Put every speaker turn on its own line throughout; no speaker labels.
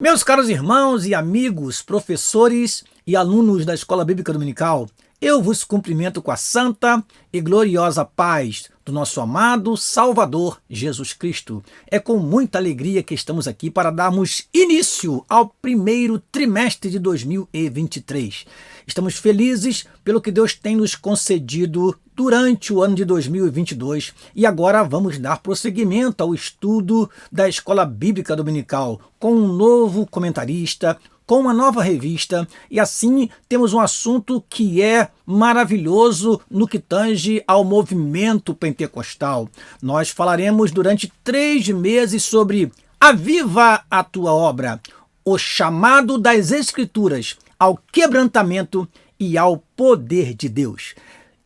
Meus caros irmãos e amigos, professores e alunos da Escola Bíblica Dominical, eu vos cumprimento com a santa e gloriosa paz do nosso amado Salvador Jesus Cristo. É com muita alegria que estamos aqui para darmos início ao primeiro trimestre de 2023. Estamos felizes pelo que Deus tem nos concedido durante o ano de 2022 e agora vamos dar prosseguimento ao estudo da Escola Bíblica Dominical com um novo comentarista, com uma nova revista, e assim temos um assunto que é maravilhoso no que tange ao movimento pentecostal. Nós falaremos durante 3 meses sobre Aviva a Tua Obra, o chamado das Escrituras ao quebrantamento e ao poder de Deus.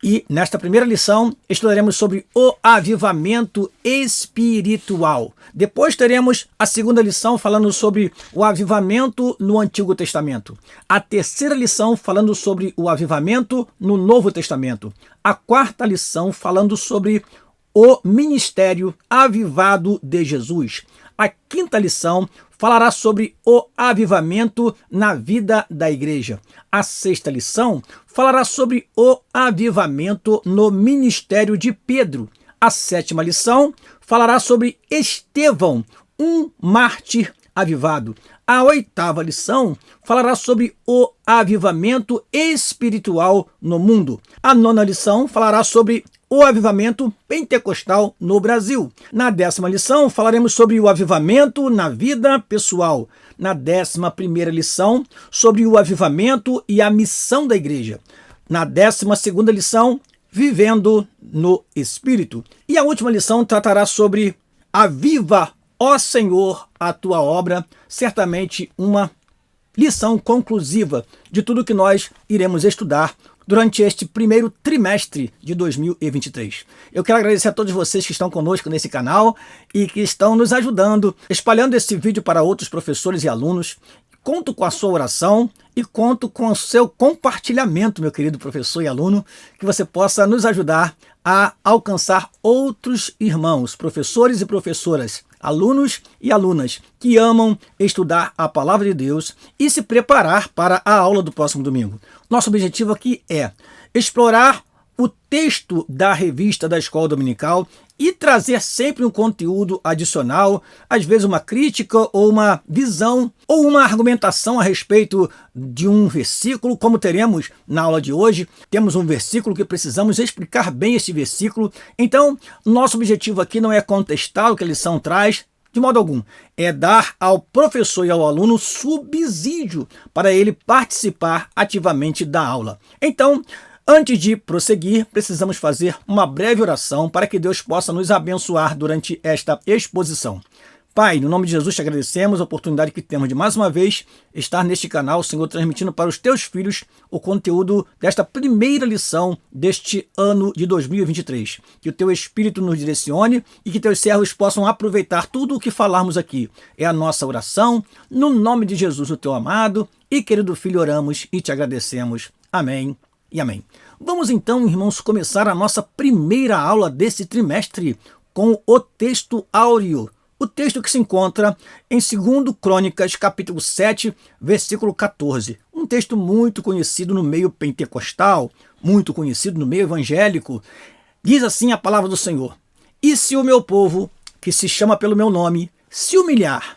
E nesta primeira lição estudaremos sobre o avivamento espiritual. Depois teremos a segunda lição falando sobre o avivamento no Antigo Testamento. A terceira lição falando sobre o avivamento no Novo Testamento. A quarta lição falando sobre o ministério avivado de Jesus. A quinta lição falará sobre o avivamento na vida da igreja. A sexta lição falará sobre o avivamento no ministério de Pedro. A sétima lição falará sobre Estevão, um mártir avivado. A oitava lição falará sobre o avivamento espiritual no mundo. A nona lição falará sobre o avivamento pentecostal no Brasil. Na 10ª lição, falaremos sobre o avivamento na vida pessoal. Na 11ª lição, sobre o avivamento e a missão da igreja. Na 12ª lição, vivendo no Espírito. E a última lição tratará sobre Aviva, ó Senhor, a tua obra. Certamente uma lição conclusiva de tudo que nós iremos estudar durante este primeiro trimestre de 2023. Eu quero agradecer a todos vocês que estão conosco nesse canal e que estão nos ajudando, espalhando esse vídeo para outros professores e alunos. Conto com a sua oração e conto com o seu compartilhamento, meu querido professor e aluno, que você possa nos ajudar a alcançar outros irmãos, professores e professoras, alunos e alunas que amam estudar a Palavra de Deus e se preparar para a aula do próximo domingo. Nosso objetivo aqui é explorar o texto da revista da Escola Dominical e trazer sempre um conteúdo adicional, às vezes uma crítica ou uma visão ou uma argumentação a respeito de um versículo, como teremos na aula de hoje. Temos um versículo que precisamos explicar bem esse versículo. Então, nosso objetivo aqui não é contestar o que a lição traz, de modo algum. É dar ao professor e ao aluno subsídio para ele participar ativamente da aula. Então, antes de prosseguir, precisamos fazer uma breve oração para que Deus possa nos abençoar durante esta exposição. Pai, no nome de Jesus te agradecemos a oportunidade que temos de mais uma vez estar neste canal, Senhor, transmitindo para os teus filhos o conteúdo desta primeira lição deste ano de 2023. Que o teu Espírito nos direcione e que teus servos possam aproveitar tudo o que falarmos aqui. É a nossa oração, no nome de Jesus, o teu amado e querido Filho, oramos e te agradecemos. Amém e amém. Vamos então, irmãos, começar a nossa primeira aula desse trimestre com o texto áureo. O texto que se encontra em 2 Crônicas, capítulo 7, versículo 14. Um texto muito conhecido no meio pentecostal, muito conhecido no meio evangélico. Diz assim a palavra do Senhor: E se o meu povo, que se chama pelo meu nome, se humilhar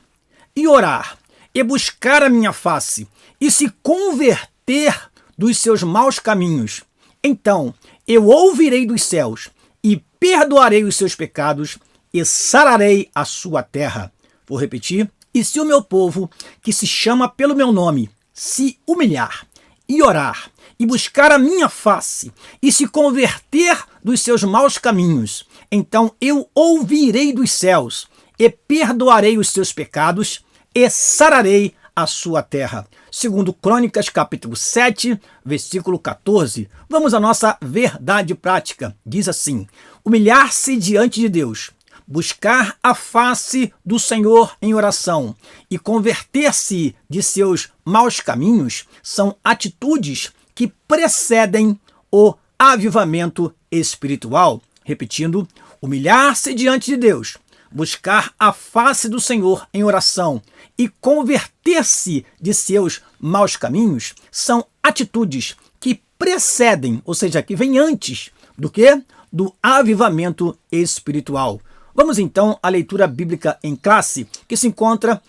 e orar, e buscar a minha face, e se converter dos seus maus caminhos, então eu ouvirei dos céus e perdoarei os seus pecados e sararei a sua terra. Vou repetir. E se o meu povo, que se chama pelo meu nome, se humilhar e orar e buscar a minha face e se converter dos seus maus caminhos, então eu ouvirei dos céus e perdoarei os seus pecados e sararei a sua terra. 2 Crônicas, capítulo 7, versículo 14. Vamos à nossa verdade prática. Diz assim: humilhar-se diante de Deus, buscar a face do Senhor em oração e converter-se de seus maus caminhos são atitudes que precedem o avivamento espiritual. Repetindo, humilhar-se diante de Deus, buscar a face do Senhor em oração e converter-se de seus maus caminhos são atitudes que precedem, ou seja, que vêm antes do que? Do avivamento espiritual. Vamos então à leitura bíblica em classe, que se encontra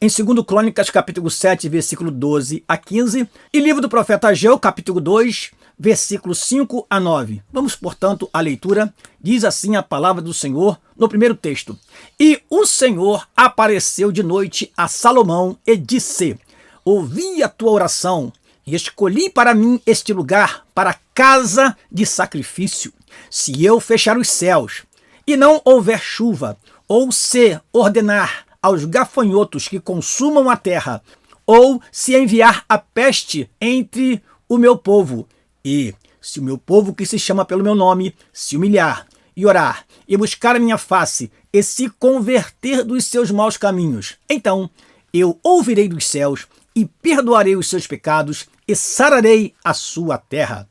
em 2 Crônicas, capítulo 7, versículo 12 a 15, e livro do profeta Ageu, capítulo 2, versículos 5 a 9. Vamos, portanto, à leitura. Diz assim a palavra do Senhor no primeiro texto. E o Senhor apareceu de noite a Salomão e disse: ouvi a tua oração e escolhi para mim este lugar para casa de sacrifício. Se eu fechar os céus e não houver chuva, ou se ordenar aos gafanhotos que consumam a terra, ou se enviar a peste entre o meu povo, e se o meu povo que se chama pelo meu nome se humilhar e orar e buscar a minha face e se converter dos seus maus caminhos, então eu ouvirei dos céus e perdoarei os seus pecados e sararei a sua terra.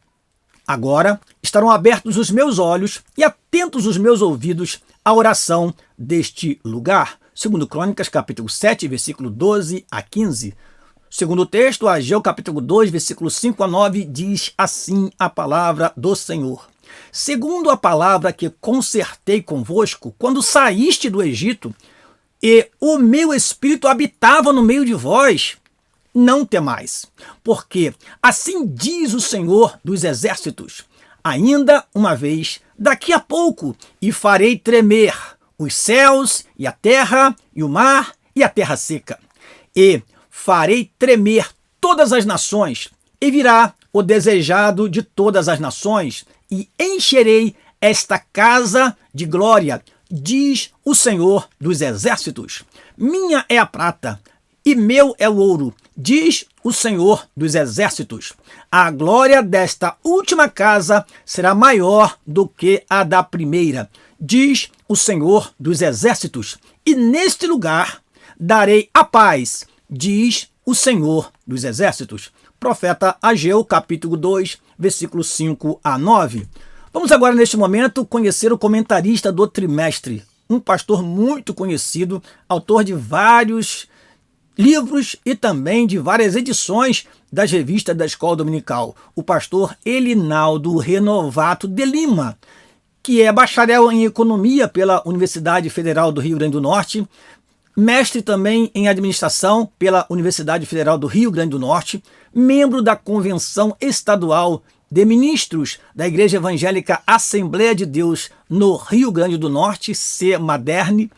Agora estarão abertos os meus olhos e atentos os meus ouvidos à oração deste lugar. 2 Crônicas, capítulo 7, versículo 12 a 15. Segundo o texto, Ageu, capítulo 2, versículo 5 a 9, diz assim a palavra do Senhor. Segundo a palavra que concertei convosco, quando saíste do Egito, e o meu espírito habitava no meio de vós, não temais, porque assim diz o Senhor dos exércitos, ainda uma vez, daqui a pouco, e farei tremer os céus e a terra e o mar e a terra seca, e farei tremer todas as nações, e virá o desejado de todas as nações, e encherei esta casa de glória, diz o Senhor dos exércitos. Minha é a prata, e meu é o ouro, diz o Senhor dos exércitos. A glória desta última casa será maior do que a da primeira, diz o Senhor dos exércitos. E neste lugar darei a paz, diz o Senhor dos exércitos. Profeta Ageu, capítulo 2, versículos 5 a 9. Vamos agora, neste momento, conhecer o comentarista do trimestre, um pastor muito conhecido, autor de vários livros e também de várias edições das revistas da Escola Dominical, o pastor Elinaldo Renovato de Lima, que é bacharel em Economia pela Universidade Federal do Rio Grande do Norte, mestre também em Administração pela Universidade Federal do Rio Grande do Norte, membro da Convenção Estadual de Ministros da Igreja Evangélica Assembleia de Deus no Rio Grande do Norte, CEMADERN,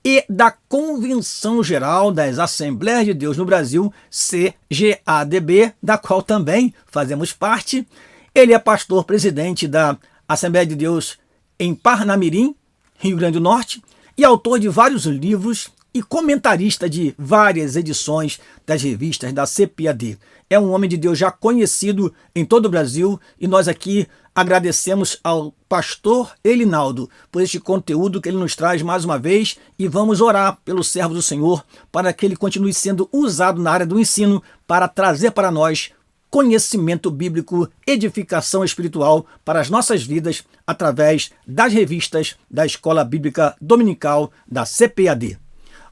e da Convenção Geral das Assembleias de Deus no Brasil, CGADB, da qual também fazemos parte. Ele é pastor-presidente da Assembleia de Deus em Parnamirim, Rio Grande do Norte, e autor de vários livros e comentarista de várias edições das revistas da CPAD. É um homem de Deus já conhecido em todo o Brasil e nós aqui agradecemos ao pastor Elinaldo por este conteúdo que ele nos traz mais uma vez e vamos orar pelo servo do Senhor para que ele continue sendo usado na área do ensino para trazer para nós conhecimento bíblico, edificação espiritual para as nossas vidas através das revistas da Escola Bíblica Dominical da CPAD.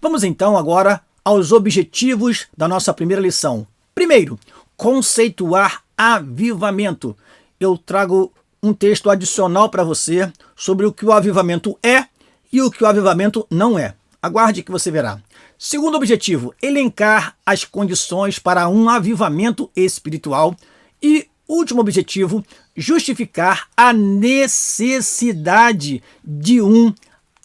Vamos então agora aos objetivos da nossa primeira lição. Primeiro, conceituar avivamento. Eu trago um texto adicional para você sobre o que o avivamento é e o que o avivamento não é. Aguarde que você verá. Segundo objetivo, elencar as condições para um avivamento espiritual. E último objetivo, justificar a necessidade de um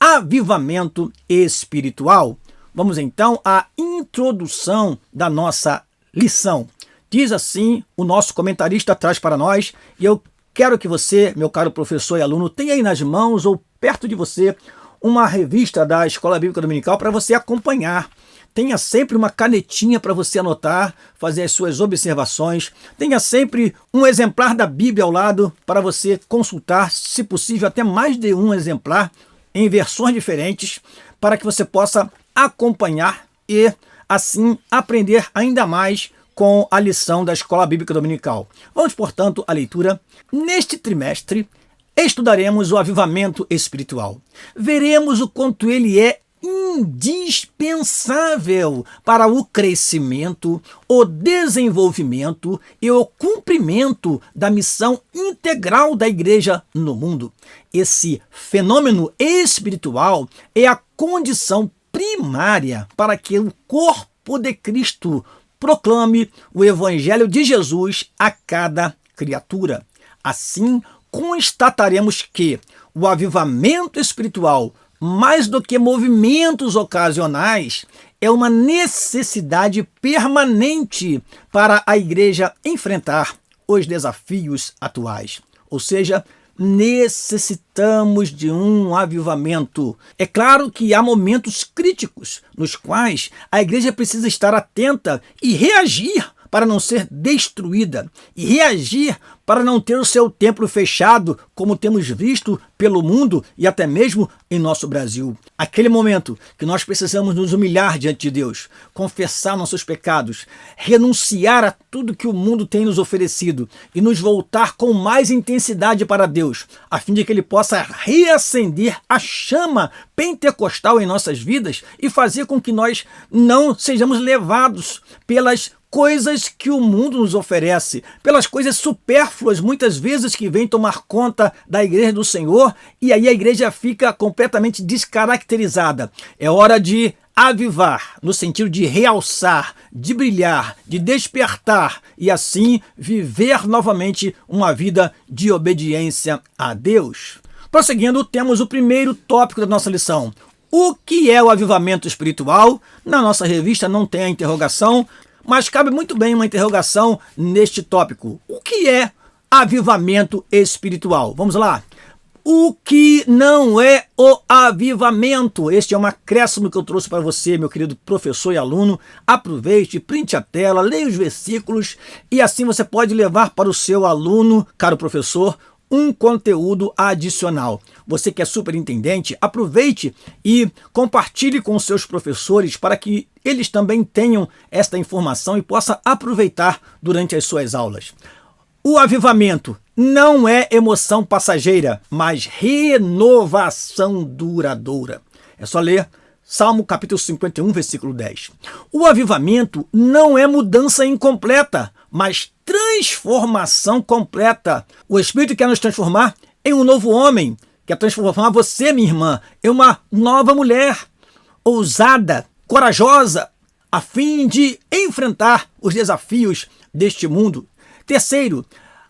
avivamento espiritual. Vamos então à introdução da nossa lição. Diz assim o nosso comentarista traz para nós, e eu quero que você, meu caro professor e aluno, tenha aí nas mãos ou perto de você uma revista da Escola Bíblica Dominical para você acompanhar. Tenha sempre uma canetinha para você anotar, fazer as suas observações. Tenha sempre um exemplar da Bíblia ao lado para você consultar, se possível até mais de um exemplar em versões diferentes, para que você possa acompanhar e assim aprender ainda mais com a lição da Escola Bíblica Dominical. Vamos, portanto, à leitura. Neste trimestre, estudaremos o avivamento espiritual. Veremos o quanto ele é indispensável para o crescimento, o desenvolvimento e o cumprimento da missão integral da igreja no mundo. Esse fenômeno espiritual é a condição primária para que o corpo de Cristo proclame o evangelho de Jesus a cada criatura. Assim, constataremos que o avivamento espiritual, mais do que movimentos ocasionais, é uma necessidade permanente para a igreja enfrentar os desafios atuais. Ou seja, necessitamos de um avivamento. É claro que há momentos críticos nos quais a igreja precisa estar atenta e reagir para não ser destruída, e reagir para não ter o seu templo fechado, como temos visto pelo mundo e até mesmo em nosso Brasil. Aquele momento que nós precisamos nos humilhar diante de Deus, confessar nossos pecados, renunciar a tudo que o mundo tem nos oferecido e nos voltar com mais intensidade para Deus, a fim de que Ele possa reacender a chama pentecostal em nossas vidas e fazer com que nós não sejamos levados pelas coisas que o mundo nos oferece, pelas coisas supérfluas muitas vezes que vêm tomar conta da igreja do Senhor, e aí a igreja fica completamente descaracterizada. É hora de avivar, no sentido de realçar, de brilhar, de despertar e assim viver novamente uma vida de obediência a Deus. Prosseguindo, temos o primeiro tópico da nossa lição. O que é o avivamento espiritual? Na nossa revista não tem a interrogação, mas cabe muito bem uma interrogação neste tópico. O que é avivamento espiritual? Vamos lá. O que não é o avivamento? Este é um acréscimo que eu trouxe para você, meu querido professor e aluno. Aproveite, printe a tela, leia os versículos e assim você pode levar para o seu aluno, caro professor, um conteúdo adicional. Você que é superintendente, aproveite e compartilhe com os seus professores para que eles também tenham esta informação e possam aproveitar durante as suas aulas. O avivamento não é emoção passageira, mas renovação duradoura. É só ler Salmo capítulo 51, versículo 10. O avivamento não é mudança incompleta, mas transformação completa. O Espírito quer nos transformar em um novo homem, quer transformar você, minha irmã, em uma nova mulher, ousada, corajosa, a fim de enfrentar os desafios deste mundo. Terceiro,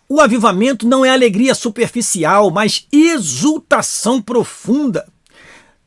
o avivamento não é alegria superficial, mas exultação profunda.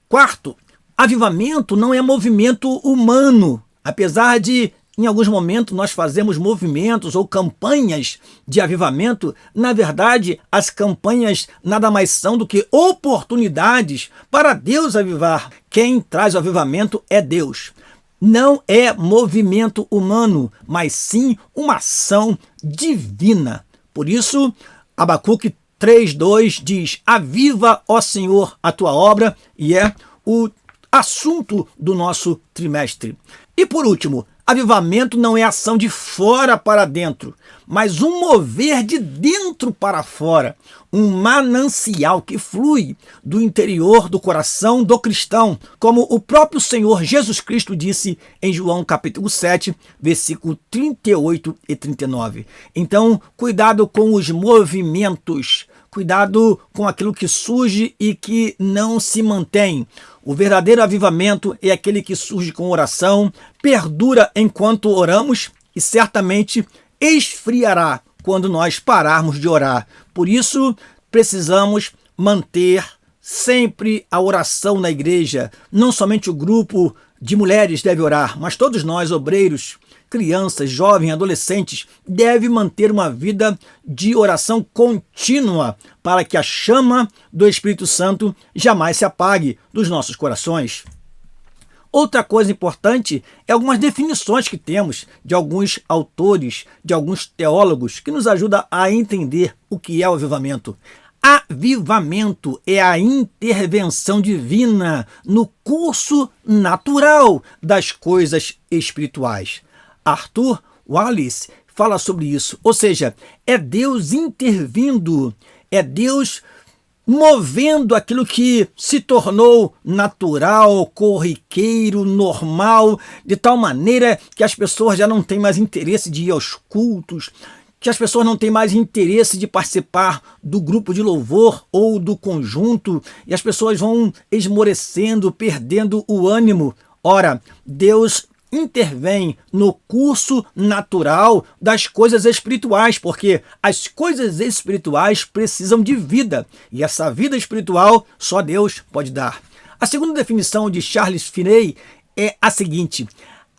Quarto, avivamento não é movimento humano, apesar de em alguns momentos nós fazemos movimentos ou campanhas de avivamento. Na verdade, as campanhas nada mais são do que oportunidades para Deus avivar. Quem traz o avivamento é Deus. Não é movimento humano, mas sim uma ação divina. Por isso, Abacuque 3:2 diz: aviva, ó Senhor, a tua obra, e é o assunto do nosso trimestre. E por último, avivamento não é ação de fora para dentro, mas um mover de dentro para fora, um manancial que flui do interior do coração do cristão, como o próprio Senhor Jesus Cristo disse em João capítulo 7, versículo 38 e 39. Então, cuidado com os movimentos, cuidado com aquilo que surge e que não se mantém. O verdadeiro avivamento é aquele que surge com oração, perdura enquanto oramos e certamente esfriará quando nós pararmos de orar. Por isso, precisamos manter sempre a oração na igreja. Não somente o grupo de mulheres deve orar, mas todos nós, obreiros, crianças, jovens, adolescentes, devem manter uma vida de oração contínua para que a chama do Espírito Santo jamais se apague dos nossos corações. Outra coisa importante é algumas definições que temos de alguns autores, de alguns teólogos, que nos ajudam a entender o que é o avivamento. Avivamento é a intervenção divina no curso natural das coisas espirituais. Arthur Wallis fala sobre isso, ou seja, é Deus intervindo, é Deus movendo aquilo que se tornou natural, corriqueiro, normal, de tal maneira que as pessoas já não têm mais interesse de ir aos cultos, que as pessoas não têm mais interesse de participar do grupo de louvor ou do conjunto, e as pessoas vão esmorecendo, perdendo o ânimo. Ora, Deus intervém no curso natural das coisas espirituais, porque as coisas espirituais precisam de vida, e essa vida espiritual só Deus pode dar. A segunda definição de Charles Finney é a seguinte: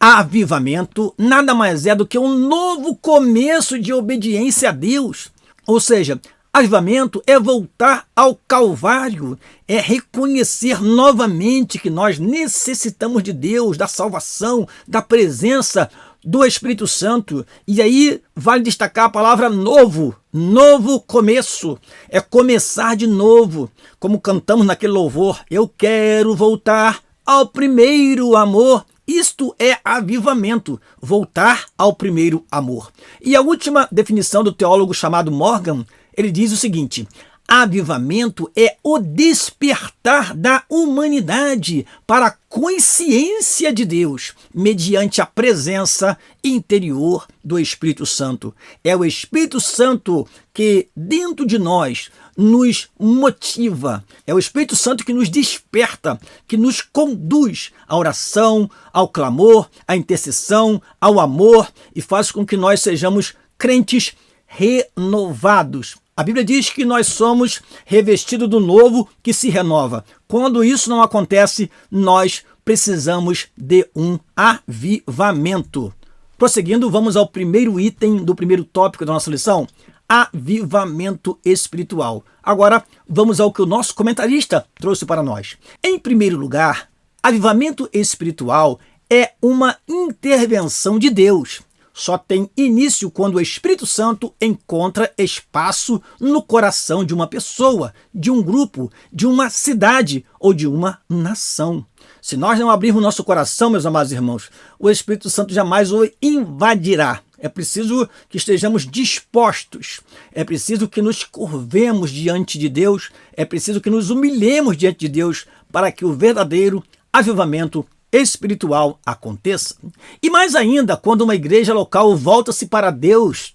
avivamento nada mais é do que um novo começo de obediência a Deus. Ou seja, avivamento é voltar ao Calvário, é reconhecer novamente que nós necessitamos de Deus, da salvação, da presença do Espírito Santo. E aí vale destacar a palavra novo, novo começo, é começar de novo, como cantamos naquele louvor: eu quero voltar ao primeiro amor. Isto é avivamento, voltar ao primeiro amor. E a última definição do teólogo chamado Morgan, ele diz o seguinte: avivamento é o despertar da humanidade para a consciência de Deus, mediante a presença interior do Espírito Santo. É o Espírito Santo que dentro de nós nos motiva, é o Espírito Santo que nos desperta, que nos conduz à oração, ao clamor, à intercessão, ao amor, e faz com que nós sejamos crentes renovados. A Bíblia diz que nós somos revestidos do novo que se renova. Quando isso não acontece, nós precisamos de um avivamento. Prosseguindo, vamos ao primeiro item do primeiro tópico da nossa lição: avivamento espiritual. Agora, vamos ao que o nosso comentarista trouxe para nós. Em primeiro lugar, avivamento espiritual é uma intervenção de Deus. Só tem início quando o Espírito Santo encontra espaço no coração de uma pessoa, de um grupo, de uma cidade ou de uma nação. Se nós não abrirmos nosso coração, meus amados irmãos, o Espírito Santo jamais o invadirá. É preciso que estejamos dispostos, é preciso que nos curvemos diante de Deus, é preciso que nos humilhemos diante de Deus para que o verdadeiro avivamento espiritual aconteça. E mais ainda, quando uma igreja local volta-se para Deus,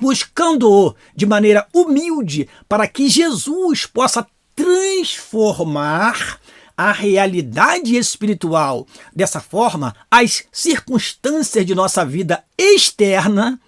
buscando-o de maneira humilde para que Jesus possa transformar a realidade espiritual. Dessa forma, as circunstâncias de nossa vida externa,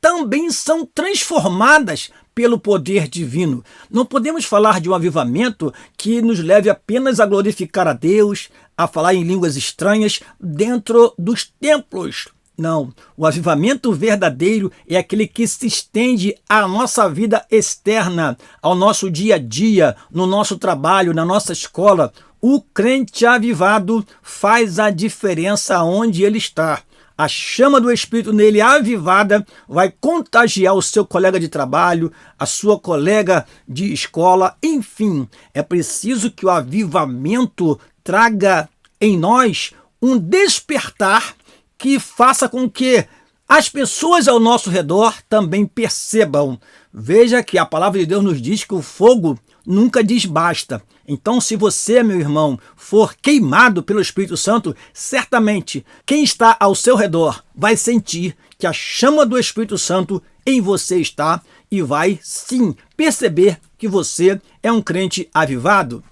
também são transformadas pelo poder divino. Não podemos falar de um avivamento que nos leve apenas a glorificar a Deus, a falar em línguas estranhas dentro dos templos. Não, o avivamento verdadeiro é aquele que se estende à nossa vida externa, ao nosso dia a dia, no nosso trabalho, na nossa escola. O crente avivado faz a diferença onde ele está. A chama do Espírito nele avivada vai contagiar o seu colega de trabalho, a sua colega de escola, enfim. É preciso que o avivamento traga em nós um despertar que faça com que as pessoas ao nosso redor também percebam. Veja que a palavra de Deus nos diz que o fogo nunca diz basta. Então, se você, meu irmão, for queimado pelo Espírito Santo, certamente quem está ao seu redor vai sentir que a chama do Espírito Santo em você está e vai, sim, perceber que você é um crente avivado.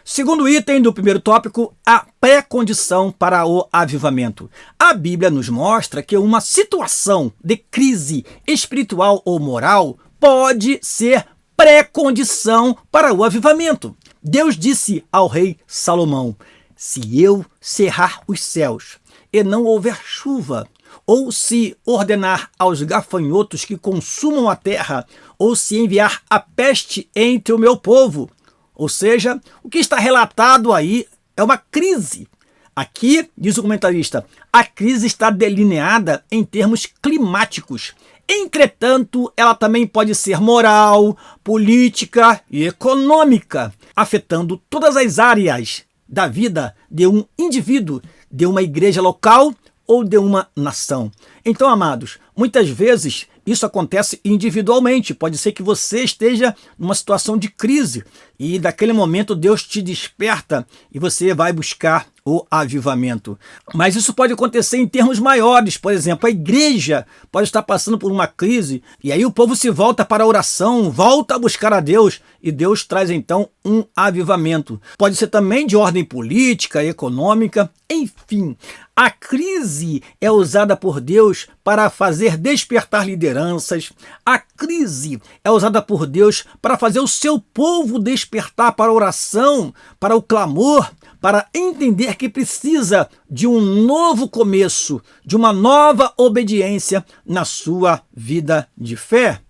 Segundo item do primeiro tópico, a pré-condição para o avivamento. A Bíblia nos mostra que uma situação de crise espiritual ou moral pode ser pré-condição para o avivamento. Deus disse ao rei Salomão: se eu cerrar os céus e não houver chuva, ou se ordenar aos gafanhotos que consumam a terra, ou se enviar a peste entre o meu povo. Ou seja, o que está relatado aí é uma crise. Aqui, diz o comentarista, a crise está delineada em termos climáticos. Entretanto, ela também pode ser moral, política e econômica, afetando todas as áreas da vida de um indivíduo, de uma igreja local ou de uma nação. Então, amados, muitas vezes isso acontece individualmente. Pode ser que você esteja numa situação de crise e daquele momento Deus te desperta e você vai buscar o avivamento. Mas isso pode acontecer em termos maiores. Por exemplo, a igreja pode estar passando por uma crise e aí o povo se volta para a oração, volta a buscar a Deus e Deus traz então um avivamento. Pode ser também de ordem política, econômica, enfim. A crise é usada por Deus para fazer despertar lideranças. A crise é usada por Deus para fazer o seu povo despertar para a oração, para o clamor, para entender que precisa de um novo começo, de uma nova obediência na sua vida de fé.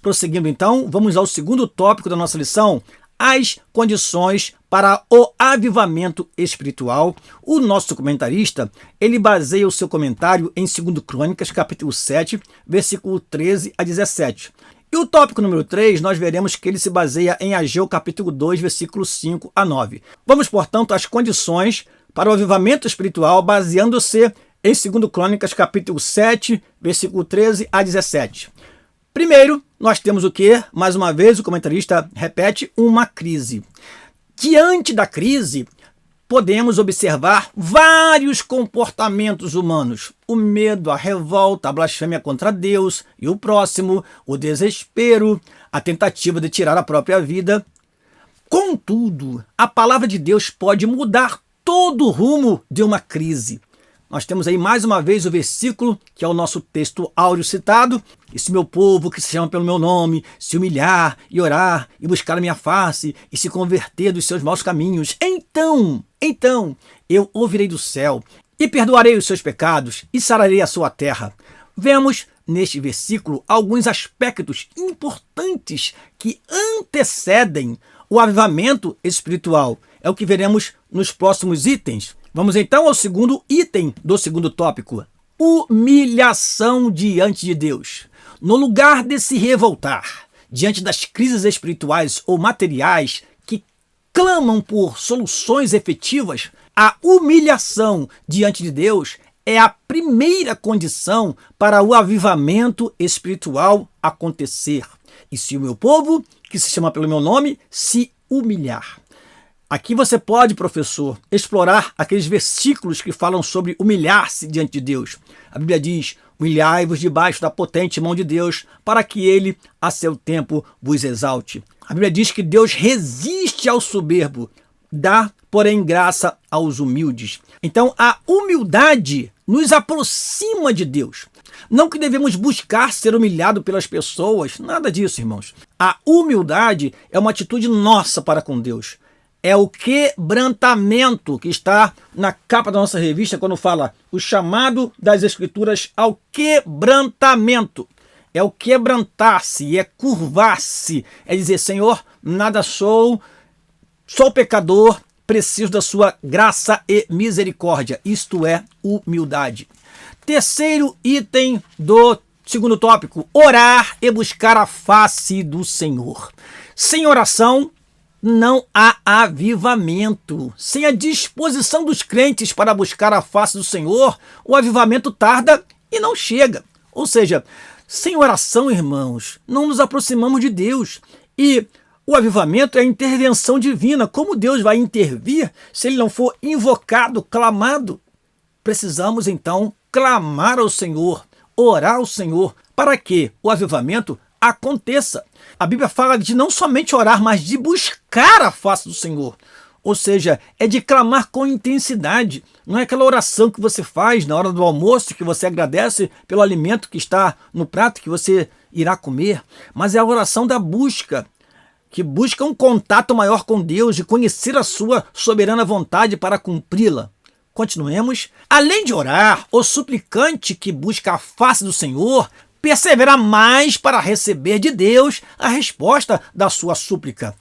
Prosseguindo então, vamos ao segundo tópico da nossa lição, as condições para o avivamento espiritual. O nosso comentarista, ele baseia o seu comentário em 2 Crônicas, capítulo 7, versículo 13 a 17. E o tópico número 3, nós veremos que ele se baseia em Ageu, capítulo 2, versículos 5 a 9. Vamos, portanto, às condições para o avivamento espiritual, baseando-se em 2 Crônicas, capítulo 7, versículo 13 a 17. Primeiro, nós temos o quê? Mais uma vez, o comentarista repete, uma crise. Diante da crise, podemos observar vários comportamentos humanos. O medo, a revolta, a blasfêmia contra Deus e o próximo, o desespero, a tentativa de tirar a própria vida. Contudo, a palavra de Deus pode mudar todo o rumo de uma crise. Nós temos aí mais uma vez o versículo, que é o nosso texto áureo citado. E se meu povo, que se chama pelo meu nome, se humilhar e orar e buscar a minha face e se converter dos seus maus caminhos, então eu ouvirei do céu e perdoarei os seus pecados e sararei a sua terra. Vemos neste versículo alguns aspectos importantes que antecedem o avivamento espiritual. É o que veremos nos próximos itens. Vamos então ao segundo item do segundo tópico. Humilhação diante de Deus. No lugar de se revoltar diante das crises espirituais ou materiais que clamam por soluções efetivas, a humilhação diante de Deus é a primeira condição para o avivamento espiritual acontecer. E se o meu povo, que se chama pelo meu nome, se humilhar. Aqui você pode, professor, explorar aqueles versículos que falam sobre humilhar-se diante de Deus. A Bíblia diz, humilhai-vos debaixo da potente mão de Deus, para que ele, a seu tempo, vos exalte. A Bíblia diz que Deus resiste ao soberbo, dá, porém, graça aos humildes. Então, a humildade nos aproxima de Deus. Não que devemos buscar ser humilhado pelas pessoas, nada disso, irmãos. A humildade é uma atitude nossa para com Deus. É o quebrantamento que está na capa da nossa revista quando fala o chamado das Escrituras ao quebrantamento. É o quebrantar-se, é curvar-se, é dizer, Senhor, nada sou pecador, preciso da sua graça e misericórdia. Isto é humildade. Terceiro item do segundo tópico, orar e buscar a face do Senhor. Sem oração, não há avivamento. Sem a disposição dos crentes para buscar a face do Senhor, o avivamento tarda e não chega. Ou seja, sem oração, irmãos, não nos aproximamos de Deus. E o avivamento é a intervenção divina. Como Deus vai intervir se ele não for invocado, clamado? Precisamos, então, clamar ao Senhor, orar ao Senhor, para que o avivamento aconteça. A Bíblia fala de não somente orar, mas de buscar a face do Senhor. Ou seja, é de clamar com intensidade. Não é aquela oração que você faz na hora do almoço, que você agradece pelo alimento que está no prato que você irá comer, mas é a oração da busca, que busca um contato maior com Deus, de conhecer a sua soberana vontade para cumpri-la. Continuemos. Além de orar, o suplicante que busca a face do Senhor persevera mais para receber de Deus a resposta da sua súplica.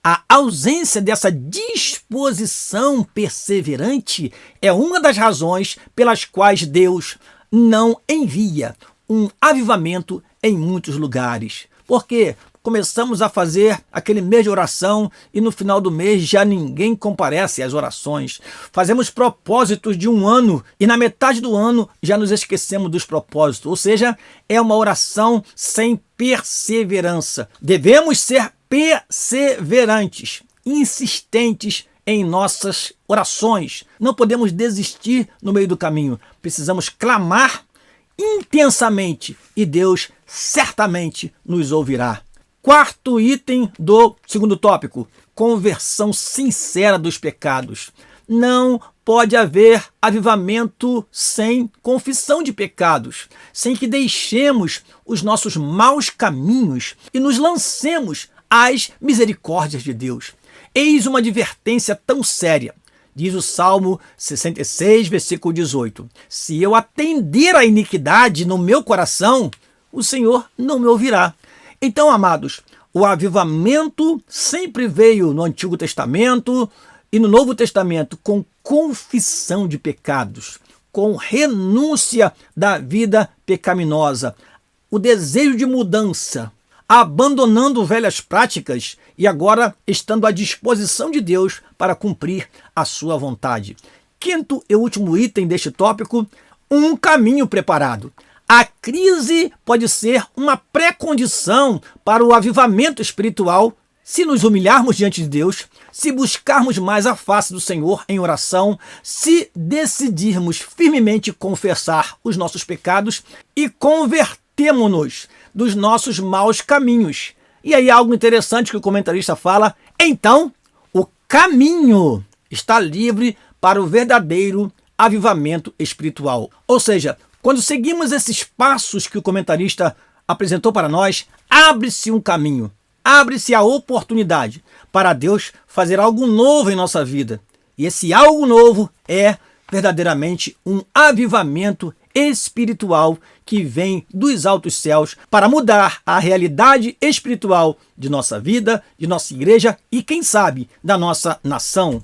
A ausência dessa disposição perseverante é uma das razões pelas quais Deus não envia um avivamento em muitos lugares. Por quê? começamos a fazer aquele mês de oração e no final do mês já ninguém comparece às orações. Fazemos propósitos de um ano e na metade do ano já nos esquecemos dos propósitos. Ou seja, é uma oração sem perseverança. Devemos ser perseverantes, insistentes em nossas orações. Não podemos desistir no meio do caminho. Precisamos clamar intensamente e Deus certamente nos ouvirá. Quarto item do segundo tópico: conversão sincera dos pecados. Não pode haver avivamento sem confissão de pecados, sem que deixemos os nossos maus caminhos e nos lancemos às misericórdias de Deus. Eis uma advertência tão séria. Diz o Salmo 66, versículo 18: se eu atender à iniquidade no meu coração, o Senhor não me ouvirá. Então, amados, o avivamento sempre veio no Antigo Testamento e no Novo Testamento com confissão de pecados, com renúncia da vida pecaminosa, o desejo de mudança, abandonando velhas práticas e agora estando à disposição de Deus para cumprir a sua vontade. Quinto e último item deste tópico: um caminho preparado. A crise pode ser uma pré-condição para o avivamento espiritual se nos humilharmos diante de Deus, se buscarmos mais a face do Senhor em oração, se decidirmos firmemente confessar os nossos pecados e convertermos-nos dos nossos maus caminhos. E aí algo interessante que o comentarista fala: então o caminho está livre para o verdadeiro avivamento espiritual. Ou seja, quando seguimos esses passos que o comentarista apresentou para nós, abre-se um caminho, abre-se a oportunidade para Deus fazer algo novo em nossa vida. E esse algo novo é verdadeiramente um avivamento espiritual que vem dos altos céus para mudar a realidade espiritual de nossa vida, de nossa igreja e, quem sabe, da nossa nação.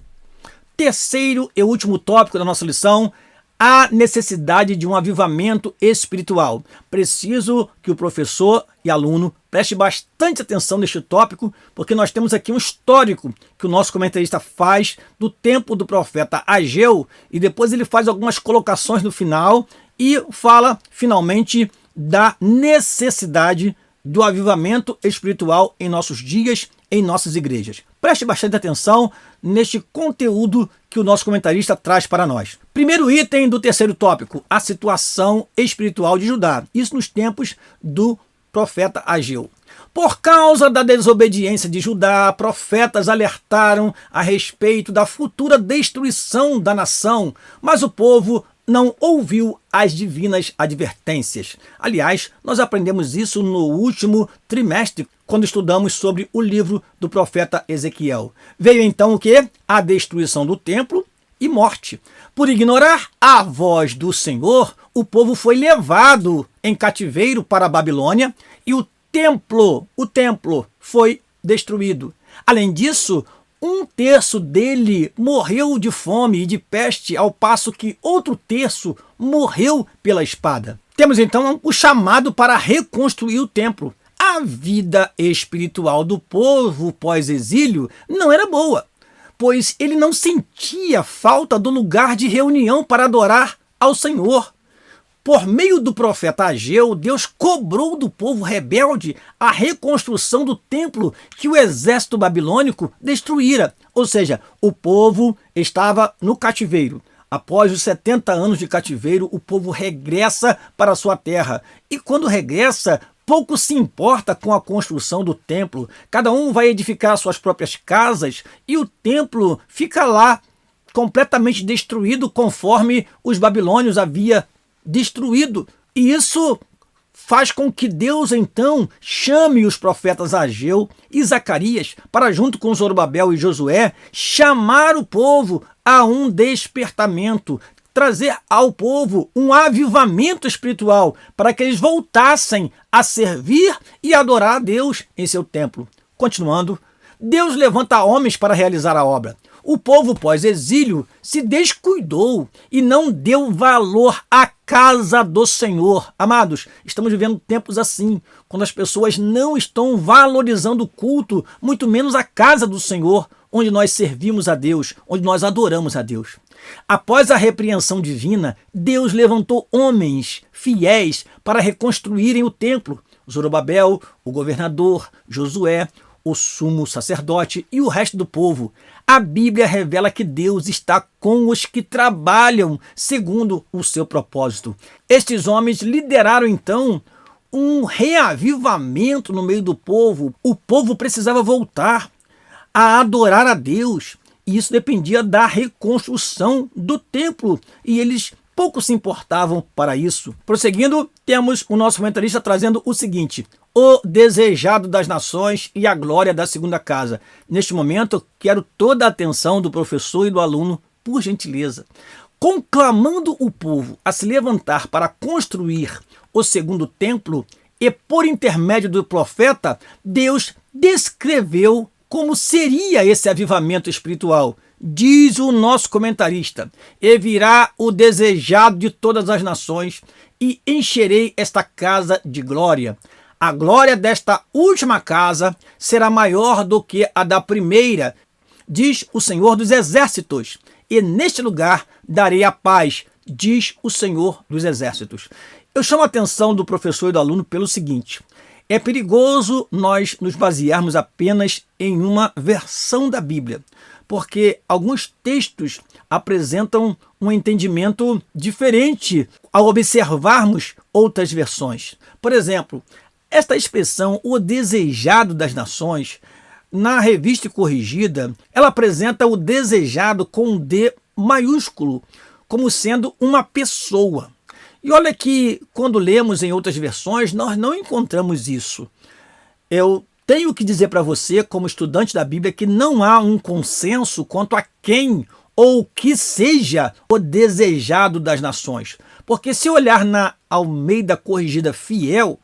Terceiro e último tópico da nossa lição: a necessidade de um avivamento espiritual. Preciso que o professor e aluno preste bastante atenção neste tópico, porque nós temos aqui um histórico que o nosso comentarista faz do tempo do profeta Ageu, e depois ele faz algumas colocações no final e fala finalmente da necessidade do avivamento espiritual em nossos dias, em nossas igrejas. Preste bastante atenção neste conteúdo que o nosso comentarista traz para nós. Primeiro item do terceiro tópico: a situação espiritual de Judá. Isso nos tempos do profeta Ageu. Por causa da desobediência de Judá, profetas alertaram a respeito da futura destruição da nação, mas o povo não ouviu as divinas advertências. Aliás, nós aprendemos isso no último trimestre, quando estudamos sobre o livro do profeta Ezequiel. Veio então o quê? A destruição do templo e morte. Por ignorar a voz do Senhor, o povo foi levado em cativeiro para a Babilônia e o templo foi destruído. Além disso, 1/3 dele morreu de fome e de peste, ao passo que outro terço morreu pela espada. Temos então o chamado para reconstruir o templo. A vida espiritual do povo pós-exílio não era boa, pois ele não sentia falta do lugar de reunião para adorar ao Senhor. Por meio do profeta Ageu, Deus cobrou do povo rebelde a reconstrução do templo que o exército babilônico destruíra. Ou seja, o povo estava no cativeiro. Após os 70 anos de cativeiro, o povo regressa para a sua terra. E quando regressa, pouco se importa com a construção do templo. Cada um vai edificar suas próprias casas e o templo fica lá completamente destruído, conforme os babilônios haviam destruído. E isso faz com que Deus então chame os profetas Ageu e Zacarias para, junto com Zorobabel e Josué, chamar o povo a um despertamento, trazer ao povo um avivamento espiritual para que eles voltassem a servir e adorar a Deus em seu templo. Continuando, Deus levanta homens para realizar a obra. O povo pós-exílio se descuidou e não deu valor à casa do Senhor. Amados, estamos vivendo tempos assim, quando as pessoas não estão valorizando o culto, muito menos a casa do Senhor, onde nós servimos a Deus, onde nós adoramos a Deus. Após a repreensão divina, Deus levantou homens fiéis para reconstruírem o templo. Zorobabel, o governador, Josué, o sumo sacerdote e o resto do povo. A Bíblia revela que Deus está com os que trabalham segundo o seu propósito. Estes homens lideraram então um reavivamento no meio do povo. O povo precisava voltar a adorar a Deus, e isso dependia da reconstrução do templo, e eles pouco se importavam para isso. Prosseguindo, temos o nosso comentarista trazendo o seguinte: o desejado das nações e a glória da segunda casa. Neste momento, quero toda a atenção do professor e do aluno, por gentileza. Conclamando o povo a se levantar para construir o segundo templo, e por intermédio do profeta, Deus descreveu como seria esse avivamento espiritual. Diz o nosso comentarista: e virá o desejado de todas as nações, e encherei esta casa de glória. A glória desta última casa será maior do que a da primeira, diz o Senhor dos Exércitos. E neste lugar darei a paz, diz o Senhor dos Exércitos. Eu chamo a atenção do professor e do aluno pelo seguinte: é perigoso nós nos basearmos apenas em uma versão da Bíblia, porque alguns textos apresentam um entendimento diferente ao observarmos outras versões. Por exemplo, esta expressão, o desejado das nações, na Revista Corrigida, ela apresenta o desejado com um D maiúsculo, como sendo uma pessoa. E olha que, quando lemos em outras versões, nós não encontramos isso. Eu tenho que dizer para você, como estudante da Bíblia, que não há um consenso quanto a quem ou que seja o desejado das nações. Porque se eu olhar na Almeida Corrigida Fiel,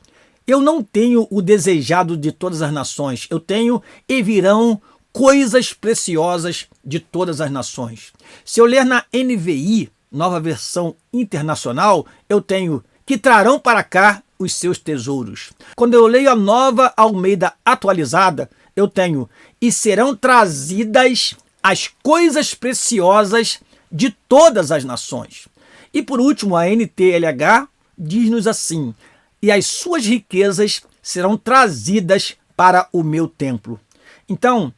eu não tenho o desejado de todas as nações. Eu tenho e virão coisas preciosas de todas as nações. Se eu ler na NVI, Nova Versão Internacional, eu tenho que trarão para cá os seus tesouros. Quando eu leio a Nova Almeida Atualizada, eu tenho e serão trazidas as coisas preciosas de todas as nações. E por último, a NTLH diz-nos assim: e as suas riquezas serão trazidas para o meu templo. Então,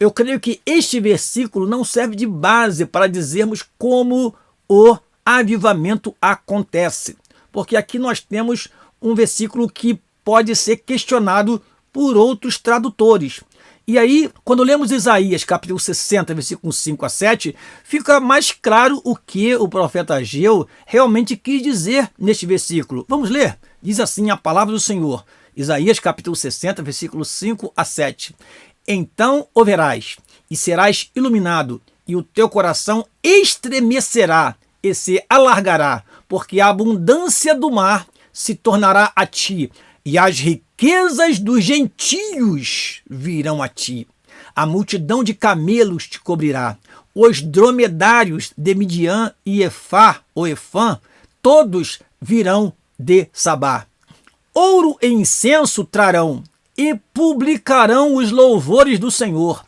eu creio que este versículo não serve de base para dizermos como o avivamento acontece, porque aqui nós temos um versículo que pode ser questionado por outros tradutores. E aí, quando lemos Isaías, capítulo 60, versículos 5 a 7, fica mais claro o que o profeta Ageu realmente quis dizer neste versículo. Vamos ler? Diz assim a palavra do Senhor, Isaías, capítulo 60, versículos 5 a 7. Então o verás, e serás iluminado, e o teu coração estremecerá, e se alargará, porque a abundância do mar se tornará a ti, e as riquezas dos gentios virão a ti. A multidão de camelos te cobrirá, os dromedários de Midian e Efá, ou Efã, todos virão de Sabá. Ouro e incenso trarão, e publicarão os louvores do Senhor.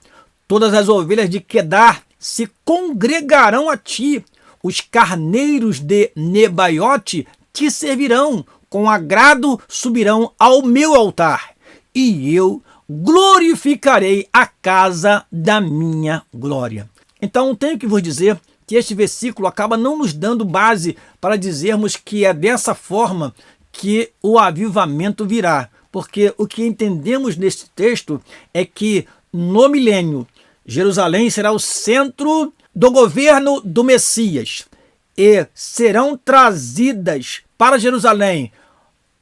Todas as ovelhas de Quedar se congregarão a ti, os carneiros de Nebaiote te servirão, com agrado subirão ao meu altar, e eu glorificarei a casa da minha glória. Então tenho que vos dizer que este versículo acaba não nos dando base para dizermos que é dessa forma que o avivamento virá, porque o que entendemos neste texto é que no milênio Jerusalém será o centro do governo do Messias, e serão trazidas para Jerusalém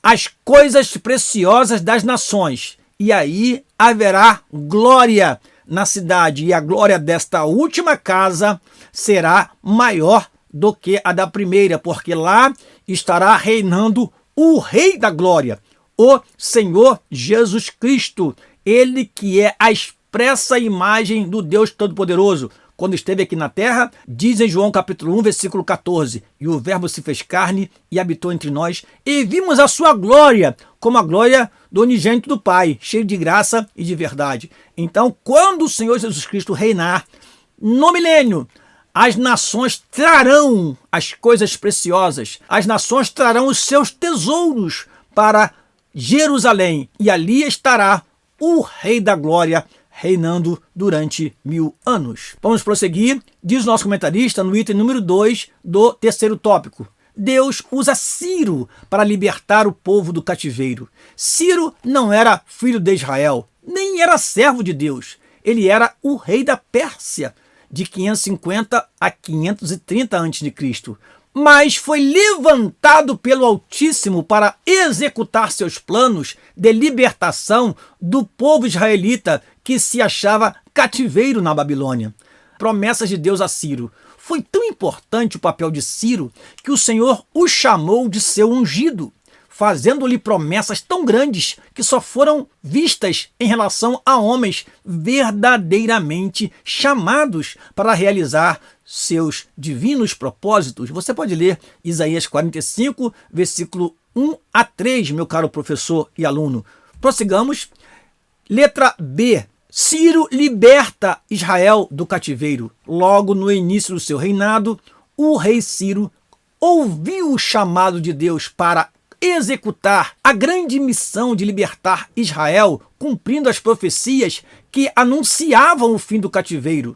as coisas preciosas das nações, e aí haverá glória na cidade, e a glória desta última casa será maior do que a da primeira, porque lá estará reinando o Rei da Glória, o Senhor Jesus Cristo, ele que é a expressa imagem do Deus Todo-Poderoso, quando esteve aqui na terra, diz em João capítulo 1, versículo 14, e o verbo se fez carne e habitou entre nós, e vimos a sua glória, como a glória do unigênito do Pai, cheio de graça e de verdade. Então, quando o Senhor Jesus Cristo reinar no milênio, as nações trarão as coisas preciosas, as nações trarão os seus tesouros para Jerusalém, e ali estará o Rei da Glória reinando durante 1000 anos. Vamos prosseguir, diz nosso comentarista no item número 2 do terceiro tópico. Deus usa Ciro para libertar o povo do cativeiro. Ciro não era filho de Israel, nem era servo de Deus. Ele era o rei da Pérsia, de 550 a 530 a.C., mas foi levantado pelo Altíssimo para executar seus planos de libertação do povo israelita que se achava cativeiro na Babilônia. Promessas de Deus a Ciro. Foi tão importante o papel de Ciro que o Senhor o chamou de seu ungido, fazendo-lhe promessas tão grandes que só foram vistas em relação a homens verdadeiramente chamados para realizar seus divinos propósitos. Você pode ler Isaías 45, versículo 1 a 3, meu caro professor e aluno. Prossigamos. Letra B. Ciro liberta Israel do cativeiro. Logo no início do seu reinado, o rei Ciro ouviu o chamado de Deus para executar a grande missão de libertar Israel, cumprindo as profecias que anunciavam o fim do cativeiro.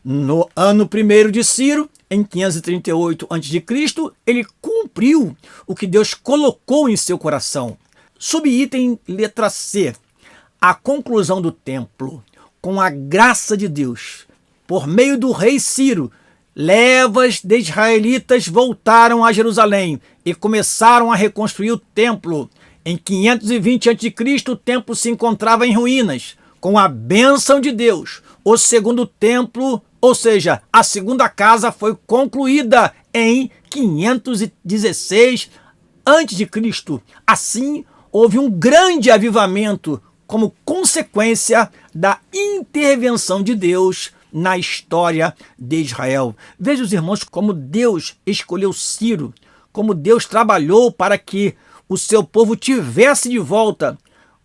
No ano 1º de Ciro, em 538 a.C., ele cumpriu o que Deus colocou em seu coração. Subitem letra C. A conclusão do templo, com a graça de Deus, por meio do rei Ciro, levas de israelitas voltaram a Jerusalém e começaram a reconstruir o templo. Em 520 a.C., o templo se encontrava em ruínas. Com a bênção de Deus, o segundo templo, ou seja, a segunda casa, foi concluída em 516 a.C. Assim, houve um grande avivamento como consequência da intervenção de Deus na história de Israel. Veja, os irmãos, como Deus escolheu Ciro, como Deus trabalhou para que o seu povo tivesse de volta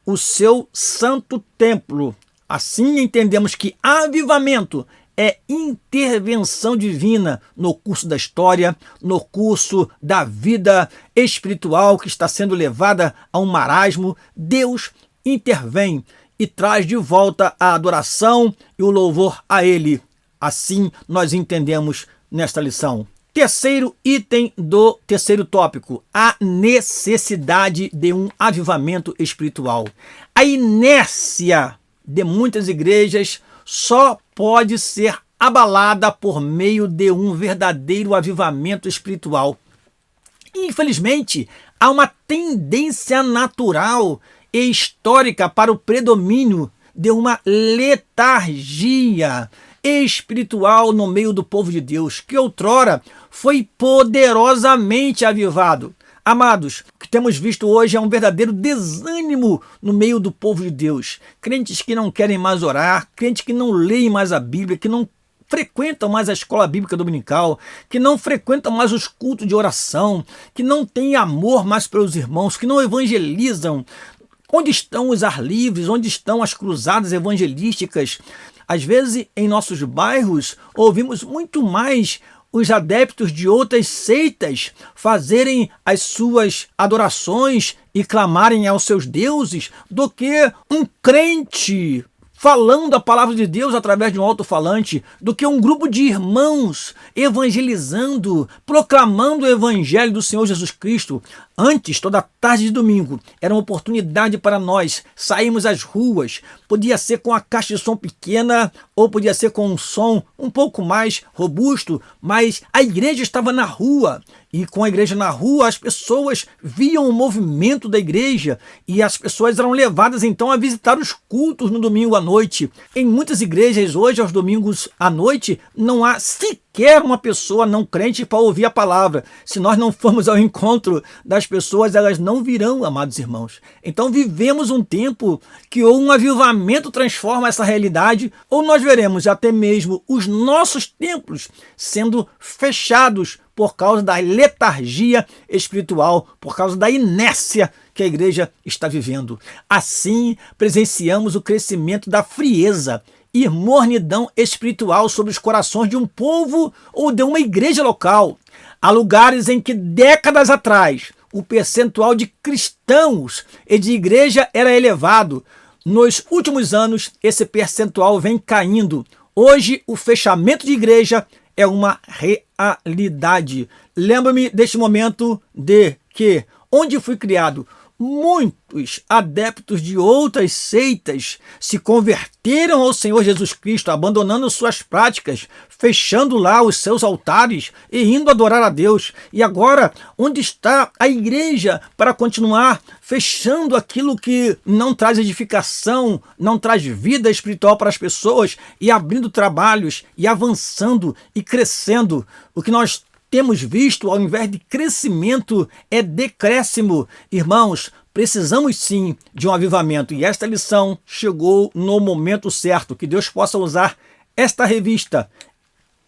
o seu santo templo. Assim entendemos que avivamento é intervenção divina no curso da história, no curso da vida espiritual que está sendo levada a um marasmo. Deus intervém e traz de volta a adoração e o louvor a Ele. Assim nós entendemos nesta lição. Terceiro item do terceiro tópico, a necessidade de um avivamento espiritual. A inércia de muitas igrejas só pode ser abalada por meio de um verdadeiro avivamento espiritual. Infelizmente, há uma tendência natural e histórica para o predomínio de uma letargia espiritual no meio do povo de Deus, que outrora foi poderosamente avivado. Amados, o que temos visto hoje é um verdadeiro desânimo no meio do povo de Deus. Crentes que não querem mais orar, crentes que não leem mais a Bíblia, que não frequentam mais a escola bíblica dominical, que não frequentam mais os cultos de oração, que não têm amor mais pelos irmãos, que não evangelizam. Onde estão os ar livres? Onde estão as cruzadas evangelísticas? Às vezes, em nossos bairros, ouvimos muito mais os adeptos de outras seitas fazerem as suas adorações e clamarem aos seus deuses do que um crente falando a palavra de Deus através de um alto-falante, do que um grupo de irmãos evangelizando, proclamando o evangelho do Senhor Jesus Cristo. Antes, toda tarde de domingo, era uma oportunidade para nós sairmos às ruas. Podia ser com a caixa de som pequena ou podia ser com um som um pouco mais robusto, mas a igreja estava na rua. E com a igreja na rua, as pessoas viam o movimento da igreja e as pessoas eram levadas então a visitar os cultos no domingo à noite. noite. Em muitas igrejas hoje, aos domingos à noite, não há sequer uma pessoa não crente para ouvir a palavra. Se nós não formos ao encontro das pessoas, elas não virão, amados irmãos. Então vivemos um tempo que ou um avivamento transforma essa realidade, ou nós veremos até mesmo os nossos templos sendo fechados por causa da letargia espiritual, por causa da inércia que a igreja está vivendo. Assim, presenciamos o crescimento da frieza e mornidão espiritual sobre os corações de um povo ou de uma igreja local. Há lugares em que décadas atrás o percentual de cristãos e de igreja era elevado. Nos últimos anos, esse percentual vem caindo. Hoje, o fechamento de igreja é uma realidade. Lembro-me deste momento de que, onde fui criado, muitos adeptos de outras seitas se converteram ao Senhor Jesus Cristo, abandonando suas práticas, fechando lá os seus altares e indo adorar a Deus. E agora, onde está a igreja para continuar fechando aquilo que não traz edificação, não traz vida espiritual para as pessoas e abrindo trabalhos e avançando e crescendo? O que nós temos visto, ao invés de crescimento, é decréscimo. Irmãos, precisamos sim de um avivamento, e esta lição chegou no momento certo. Que Deus possa usar esta revista,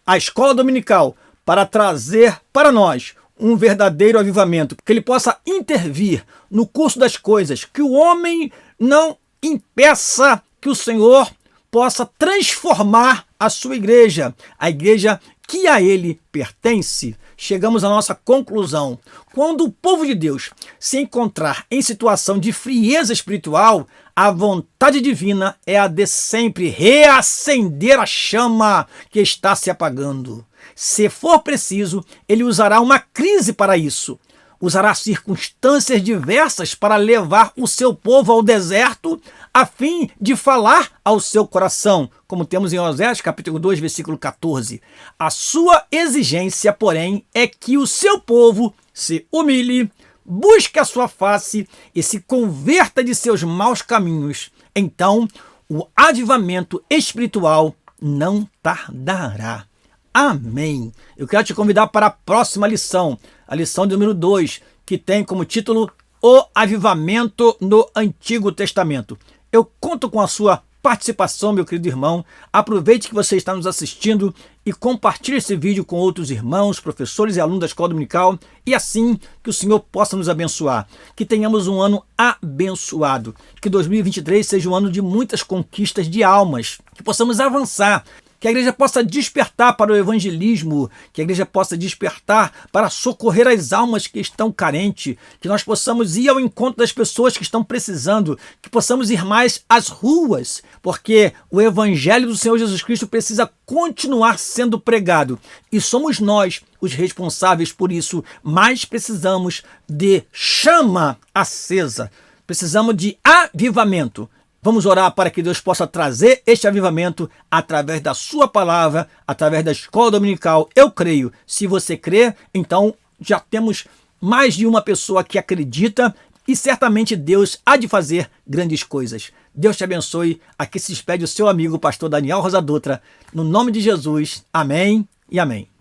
a Escola Dominical, para trazer para nós um verdadeiro avivamento, que ele possa intervir no curso das coisas, que o homem não impeça que o Senhor possa transformar a sua igreja, a igreja que a ele pertence. Chegamos à nossa conclusão. Quando o povo de Deus se encontrar em situação de frieza espiritual, a vontade divina é a de sempre reacender a chama que está se apagando. Se for preciso, ele usará uma crise para isso. Usará circunstâncias diversas para levar o seu povo ao deserto, a fim de falar ao seu coração, como temos em Oséias capítulo 2, versículo 14. A sua exigência, porém, é que o seu povo se humilhe, busque a sua face e se converta de seus maus caminhos. Então, o avivamento espiritual não tardará. Amém. Eu quero te convidar para a próxima lição, a lição de número 2, que tem como título O Avivamento no Antigo Testamento. Eu conto com a sua participação, meu querido irmão. Aproveite que você está nos assistindo e compartilhe esse vídeo com outros irmãos, professores e alunos da Escola Dominical, e assim que o Senhor possa nos abençoar. Que tenhamos um ano abençoado. Que 2023 seja um ano de muitas conquistas de almas. Que possamos avançar. Que a igreja possa despertar para o evangelismo, que a igreja possa despertar para socorrer as almas que estão carentes, que nós possamos ir ao encontro das pessoas que estão precisando, que possamos ir mais às ruas, porque o evangelho do Senhor Jesus Cristo precisa continuar sendo pregado e somos nós os responsáveis por isso, mas precisamos de chama acesa, precisamos de avivamento. Vamos orar para que Deus possa trazer este avivamento através da sua palavra, através da Escola Dominical. Eu creio. Se você crê, então já temos mais de uma pessoa que acredita e certamente Deus há de fazer grandes coisas. Deus te abençoe. Aqui se despede o seu amigo, pastor Daniel Rosa Dutra. No nome de Jesus. Amém e amém.